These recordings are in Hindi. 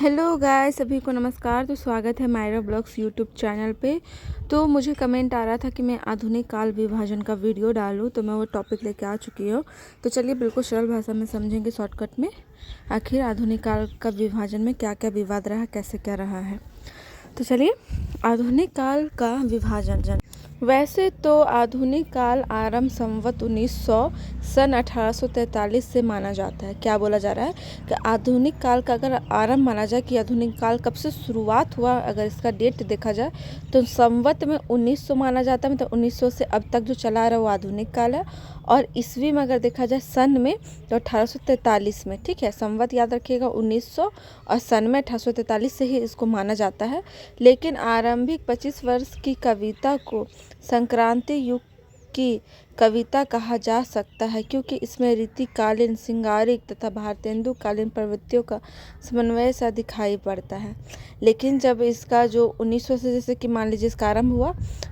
हेलो गाइस, सभी को नमस्कार। तो स्वागत है मायरा ब्लॉग्स यूट्यूब चैनल पे। तो मुझे कमेंट आ रहा था कि मैं आधुनिक काल विभाजन का वीडियो डालूं, तो मैं वो टॉपिक लेके आ चुकी हूँ। तो चलिए बिल्कुल सरल भाषा में समझेंगे शॉर्टकट में, आखिर आधुनिक काल का विभाजन में क्या क्या विवाद रहा, कैसे क्या रहा है। तो चलिए, आधुनिक काल का विभाजन। वैसे तो आधुनिक काल आरंभ संवत 1900 सन 1843 से माना जाता है। क्या बोला जा रहा है कि आधुनिक काल का अगर आरंभ माना जाए कि आधुनिक काल कब से शुरुआत हुआ, अगर इसका डेट देखा जाए तो संवत में 1900 माना जाता है। मतलब 1900 से अब तक जो चला आ रहा है वो आधुनिक काल है। और ईस्वी में अगर देखा जाए सन में तो 1843 में, ठीक है। संवत याद रखिएगा 1900 और सन में 1843 से ही इसको माना जाता है। लेकिन आरंभिक 25 वर्ष की कविता को संक्रांति युग की कविता कहा जा सकता है, क्योंकि इसमें रीतिकालीन, श्रृंगारिक तथा भारतेंदुकालीन प्रवृत्तियों का समन्वय सा दिखाई पड़ता है। लेकिन जब इसका जो 1900 से जैसे कि मान लीजिए इसका आरंभ हुआ,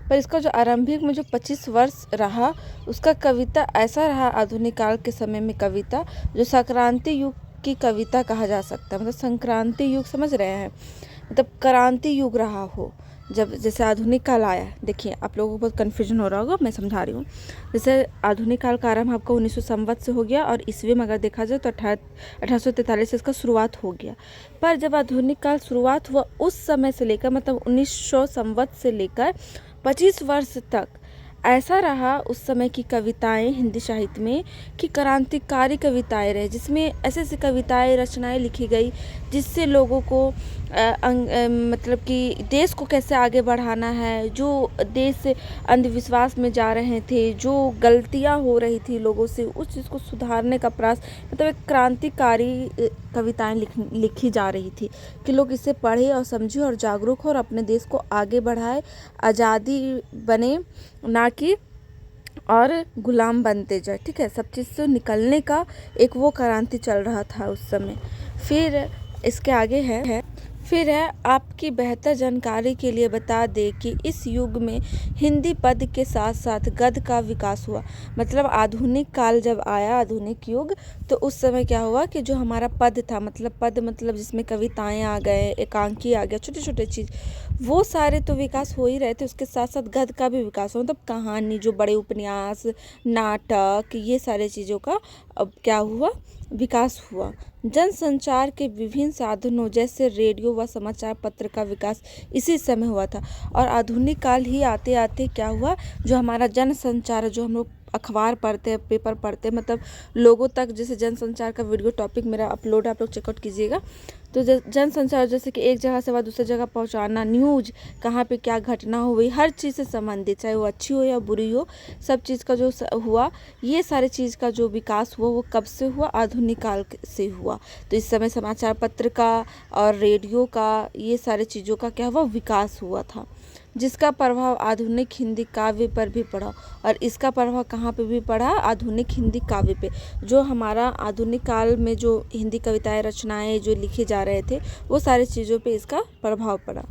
पर इसका जो आरंभिक में जो 25 वर्ष रहा उसका कविता ऐसा रहा आधुनिक काल के समय में कविता, जो संक्रांति युग की कविता कहा जा सकता है। मतलब संक्रांति युग समझ रहे हैं, मतलब क्रांति युग रहा हो जब जैसे आधुनिक काल आया। देखिए आप लोगों को बहुत कन्फ्यूजन हो रहा होगा, मैं समझा रही हूँ। जैसे आधुनिक काल का आरंभ आपका 1900 संवत से हो गया, और ईस्वी में अगर देखा जाए तो 1843 से इसका शुरुआत हो गया। पर जब आधुनिक काल शुरुआत हुआ उस समय से लेकर, मतलब 1900 संवत से लेकर 25 वर्ष तक ऐसा रहा उस समय की कविताएं हिंदी साहित्य में कि क्रांतिकारी कविताएं रहे, जिसमें ऐसे ऐसी कविताएं, रचनाएं लिखी गई जिससे लोगों को मतलब कि देश को कैसे आगे बढ़ाना है, जो देश से अंधविश्वास में जा रहे थे, जो गलतियां हो रही थी लोगों से, उस चीज़ को सुधारने का प्रयास, मतलब एक क्रांतिकारी कविताएं लिखी जा रही थी कि लोग इसे पढ़े और समझे और जागरूक हो और अपने देश को आगे बढ़ाए, आज़ादी बने, ना कि और गुलाम बनते जाए, ठीक है। सब चीज़ से निकलने का एक वो क्रांति चल रहा था उस समय। फिर इसके आगे है आपकी बेहतर जानकारी के लिए बता दें कि इस युग में हिंदी पद के साथ साथ गद्य का विकास हुआ। मतलब आधुनिक काल जब आया, आधुनिक युग, तो उस समय क्या हुआ कि जो हमारा पद था, मतलब पद मतलब जिसमें कविताएं आ गए, एकांकी आ गया, छोटे छोटे चीज़, वो सारे तो विकास हो ही रहे थे। उसके साथ साथ गद्य का भी विकास हुआ, मतलब कहानी, जो बड़े उपन्यास, नाटक, ये सारे चीज़ों का अब क्या हुआ, विकास हुआ। जनसंचार के विभिन्न साधनों जैसे रेडियो व समाचार पत्र का विकास इसी समय हुआ था। और आधुनिक काल ही आते आते क्या हुआ, जो हमारा जनसंचार, जो हम लोग अखबार पढ़ते हैं, पेपर पढ़ते हैं, मतलब लोगों तक, जैसे जनसंचार का वीडियो टॉपिक मेरा अपलोड, आप लोग चेकआउट कीजिएगा। तो जनसंचार जैसे कि एक जगह से बाद दूसरी जगह पहुंचाना, न्यूज, कहाँ पे क्या घटना हुई, हर चीज़ से संबंधित, चाहे वो अच्छी हो या बुरी हो, सब चीज़ का जो हुआ, ये सारे चीज़ का जो विकास हुआ वो कब से हुआ, आधुनिक काल से हुआ। तो इस समय समाचार पत्र का और रेडियो का, ये सारे चीज़ों का क्या हुआ, विकास हुआ था, जिसका प्रभाव आधुनिक हिंदी काव्य पर भी पड़ा। और इसका प्रभाव कहाँ पे भी पड़ा, आधुनिक हिंदी काव्य पे। जो हमारा आधुनिक काल में जो हिंदी कविताएं, रचनाएं जो लिखे जा रहे थे, वो सारी चीज़ों पे इसका प्रभाव पड़ा।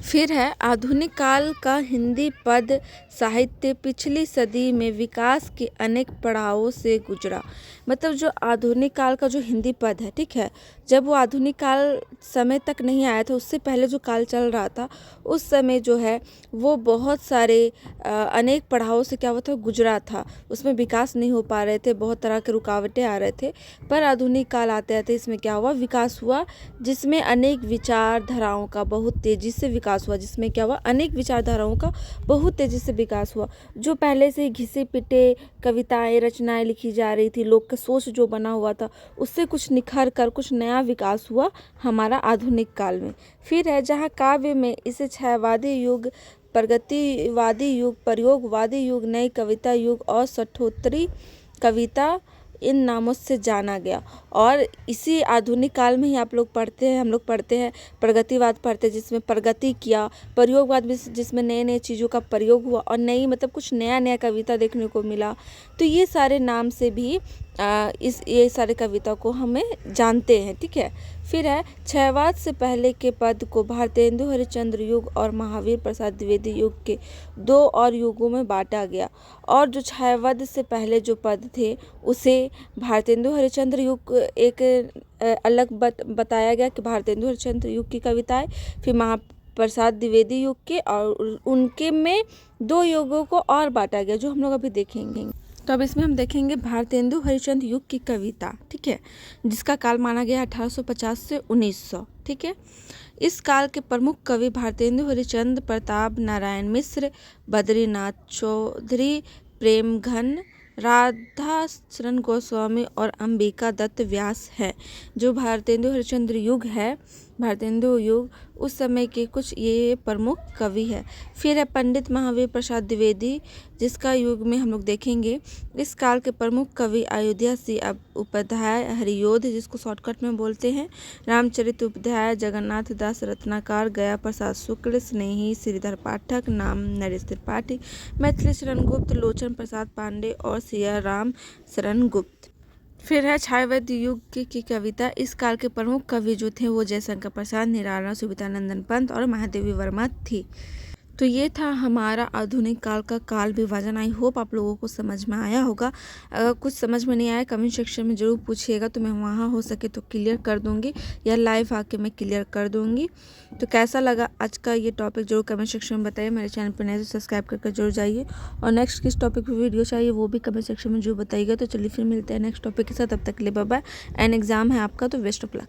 फिर है आधुनिक काल का हिंदी पद साहित्य पिछली सदी में विकास के अनेक पड़ावों से गुजरा। मतलब जो आधुनिक काल का जो हिंदी पद है, ठीक है, जब वो आधुनिक काल समय तक नहीं आया था, उससे पहले जो काल चल रहा था, उस समय जो है वो बहुत सारे अनेक पड़ावों से क्या हुआ था, गुजरा था। उसमें विकास नहीं हो पा रहे थे, बहुत तरह के रुकावटें आ रहे थे। पर आधुनिक काल आते आते इसमें क्या हुआ, विकास हुआ, जिसमें अनेक विचारधाराओं का बहुत तेज़ी से विकास हुआ। जिसमें क्या हुआ, अनेक विचारधाराओं का बहुत तेज़ी से विकास हुआ। जो पहले से घिसे पिटे कविताएं, रचनाएं लिखी जा रही थी, लोग का सोच जो बना हुआ था, उससे कुछ निखर कर कुछ नया विकास हुआ हमारा आधुनिक काल में। फिर है जहाँ काव्य में इसे छायावादी युग, प्रगतिवादी युग, प्रयोगवादी युग, नई कविता युग और सठोत्तरी कविता, इन नामों से जाना गया। और इसी आधुनिक काल में ही आप लोग पढ़ते हैं, हम लोग पढ़ते हैं, प्रगतिवाद पढ़ते हैं, जिसमें प्रगति किया, प्रयोगवाद भी, जिसमें नए नए चीज़ों का प्रयोग हुआ और नई, मतलब कुछ नया नया कविता देखने को मिला। तो ये सारे नाम से भी ये सारे कविता को हमें जानते हैं, ठीक है। फिर है क्षयवाद से पहले के पद को भारतेंदु हरिश्चंद्र युग और महावीर प्रसाद द्विवेदी युग के 2 और युगों में बांटा गया। और जो क्षयवद से पहले जो पद थे उसे भारतेंदु हरिश्चंद्र युग एक अलग बताया गया कि भारतेंदु हरिश्चंद्र युग की कविताएं, फिर महाप्रसाद द्विवेदी युग के, और उनके में 2 युगों को और बांटा गया जो हम लोग अभी देखेंगे। तो अब इसमें हम देखेंगे भारतेंदु हरिश्चंद्र युग की कविता, ठीक है, जिसका काल माना गया 1850 से 1900, ठीक है। इस काल के प्रमुख कवि भारतेंदु हरिश्चंद्र, प्रताप नारायण मिश्र, बद्रीनाथ चौधरी, प्रेमघन, राधा शरण गोस्वामी और अंबिका दत्त व्यास है। जो भारतेंदु हरिश्चंद्र युग है, भारतेंदु युग, उस समय के कुछ ये प्रमुख कवि है। फिर है पंडित महावीर प्रसाद द्विवेदी, जिसका युग में हम लोग देखेंगे। इस काल के प्रमुख कवि अयोध्या सिंह उपाध्याय, हरियोध जिसको शॉर्टकट में बोलते हैं, रामचरित उपाध्याय, जगन्नाथ दास रत्नाकर, गया प्रसाद शुक्ल, स्नेही, श्रीधर पाठक, नाम नरेश त्रिपाठी, मैथिली शरण गुप्त, लोचन प्रसाद पांडे और सिया राम शरण गुप्त। फिर है क्षयवद युग की कविता। इस काल के प्रमुख कवि जो थे वो जयशंकर प्रसाद, निराला, सुवितानंदन पंत और महादेवी वर्मा थी। तो ये था हमारा आधुनिक काल का काल विभाजन। आई होप आप लोगों को समझ में आया होगा। अगर कुछ समझ में नहीं आया कमेंट सेक्शन में ज़रूर पूछिएगा, तो मैं वहाँ हो सके तो क्लियर कर दूँगी, या लाइव आके मैं क्लियर कर दूँगी। तो कैसा लगा आज का ये टॉपिक जरूर कमेंट सेक्शन में बताइए। मेरे चैनल पर नए तो सब्सक्राइब करके जरूर जाइए, और नेक्स्ट किस टॉपिक पर वीडियो चाहिए वो भी कमेंट सेक्शन में जरूर बताइएगा। तो चलिए फिर मिलते हैं नेक्स्ट टॉपिक के साथ, तब तक के लिए बाय बाय। एंड एग्जाम है आपका, तो बेस्ट ऑफ लक।